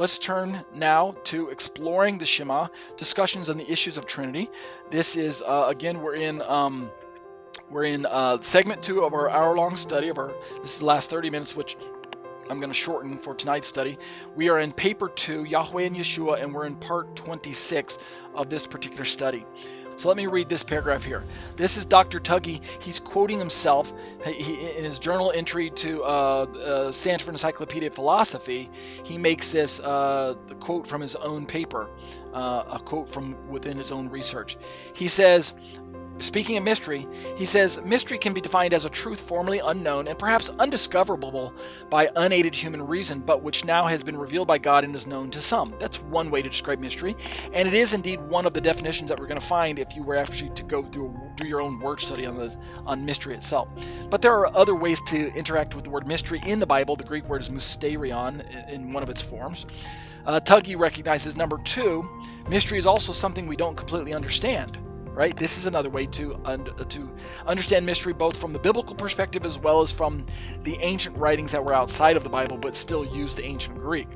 let's turn now to exploring the Shema, discussions on the issues of Trinity. This is, again, we're in segment 2 of our hour-long study this is the last 30 minutes, which I'm going to shorten for tonight's study. We are in paper 2, Yahweh and Yeshua, and we're in part 26 of this particular study. So let me read this paragraph here. This is Dr. Tuggy. He's quoting himself in his journal entry to Stanford Encyclopedia of Philosophy. He makes this quote from his own paper, a quote from within his own research. He says, speaking of mystery, he says, mystery can be defined as a truth formerly unknown and perhaps undiscoverable by unaided human reason, but which now has been revealed by God and is known to some. That's one way to describe mystery, and it is indeed one of the definitions that we're going to find if you were actually to go do your own word study on mystery itself. But there are other ways to interact with the word mystery in the Bible. The Greek word is mysterion in one of its forms. Tuggy recognizes, number 2, mystery is also something we don't completely understand. Right? This is another way to understand mystery, both from the biblical perspective as well as from the ancient writings that were outside of the Bible but still used the ancient Greek.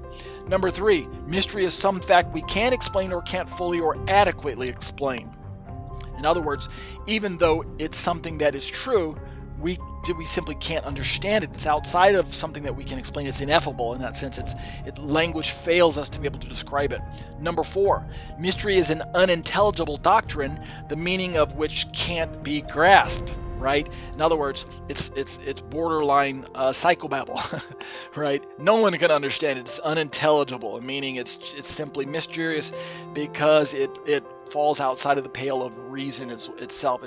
Number 3, mystery is some fact we can't explain or can't fully or adequately explain. In other words, even though it's something that is true, we simply can't understand it. It's outside of something that we can explain. It's ineffable in that sense. Language fails us to be able to describe it. Number 4, mystery is an unintelligible doctrine, the meaning of which can't be grasped. Right? In other words, it's borderline psychobabble, right? No one can understand it. It's unintelligible, meaning it's simply mysterious because it falls outside of the pale of reason itself.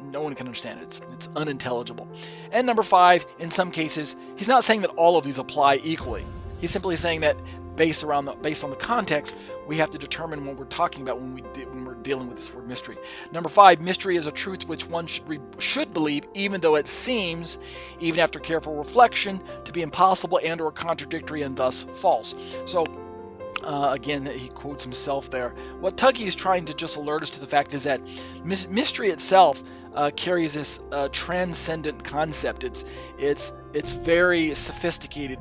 No one can understand it. It's unintelligible. And number 5, in some cases, he's not saying that all of these apply equally. He's simply saying that based on the context, we have to determine what we're talking about when we're dealing with this word mystery. Number 5, mystery is a truth which one should believe, even though it seems, even after careful reflection, to be impossible and or contradictory and thus false. So again, he quotes himself there. What Tuggy is trying to just alert us to the fact is that mystery itself carries this transcendent concept. It's very sophisticated.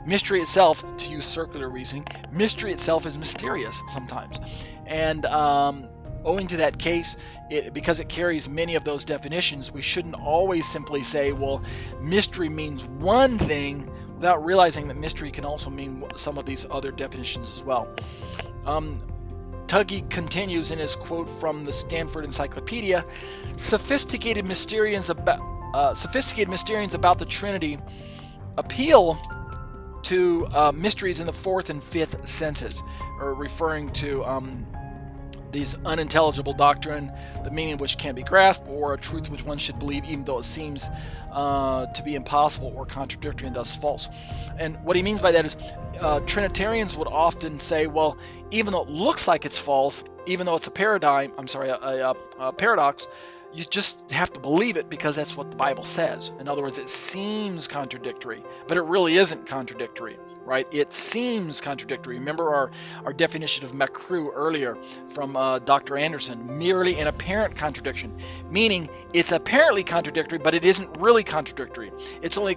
Mystery itself, to use circular reasoning, mystery itself is mysterious sometimes. And owing to that case, because it carries many of those definitions, we shouldn't always simply say, well, mystery means one thing, without realizing that mystery can also mean some of these other definitions as well. Tuggy continues in his quote from the Stanford Encyclopedia, sophisticated Mysterians about the Trinity appeal to mysteries in the 4th and 5th senses, or referring to these unintelligible doctrine, the meaning of which can't be grasped, or a truth which one should believe even though it seems to be impossible or contradictory and thus false. And what he means by that is Trinitarians would often say, well, even though it looks like it's false, even though it's a paradox, you just have to believe it because that's what the Bible says. In other words, it seems contradictory, but it really isn't contradictory, right? It seems contradictory. Remember our definition of makru earlier from Dr. Anderson, merely an apparent contradiction, meaning it's apparently contradictory, but it isn't really contradictory. It's only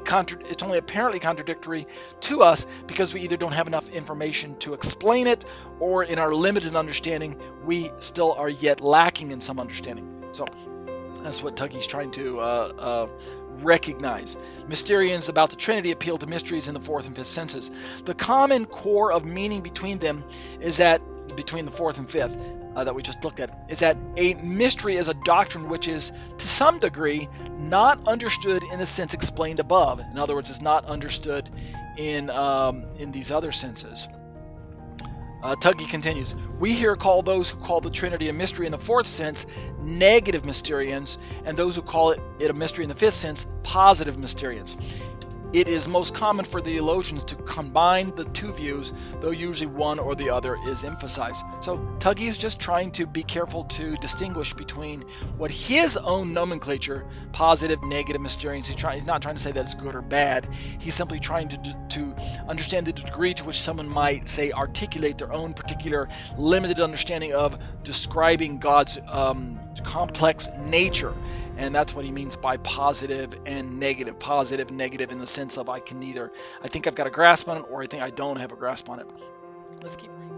apparently contradictory to us because we either don't have enough information to explain it, or in our limited understanding, we still are yet lacking in some understanding. So that's what Tuggy's trying to recognize. Mysterians about the Trinity appeal to mysteries in the 4th and 5th senses. The common core of meaning between them is that, between the 4th and 5th that we just looked at, is that a mystery is a doctrine which is, to some degree, not understood in the sense explained above. In other words, it's not understood in these other senses. Tuggy continues, we here call those who call the Trinity a mystery in the 4th sense negative Mysterians, and those who call it a mystery in the 5th sense positive Mysterians. It is most common for the theologians to combine the two views, though usually one or the other is emphasized. So Tuggy is just trying to be careful to distinguish between what his own nomenclature, positive, negative Mysterians, he's not trying to say that it's good or bad. He's simply trying to understand the degree to which someone might, say, articulate their own particular limited understanding of describing God's complex nature. And that's what he means by positive and negative. Positive, negative in the sense of I think I've got a grasp on it, or I think I don't have a grasp on it. Let's keep reading.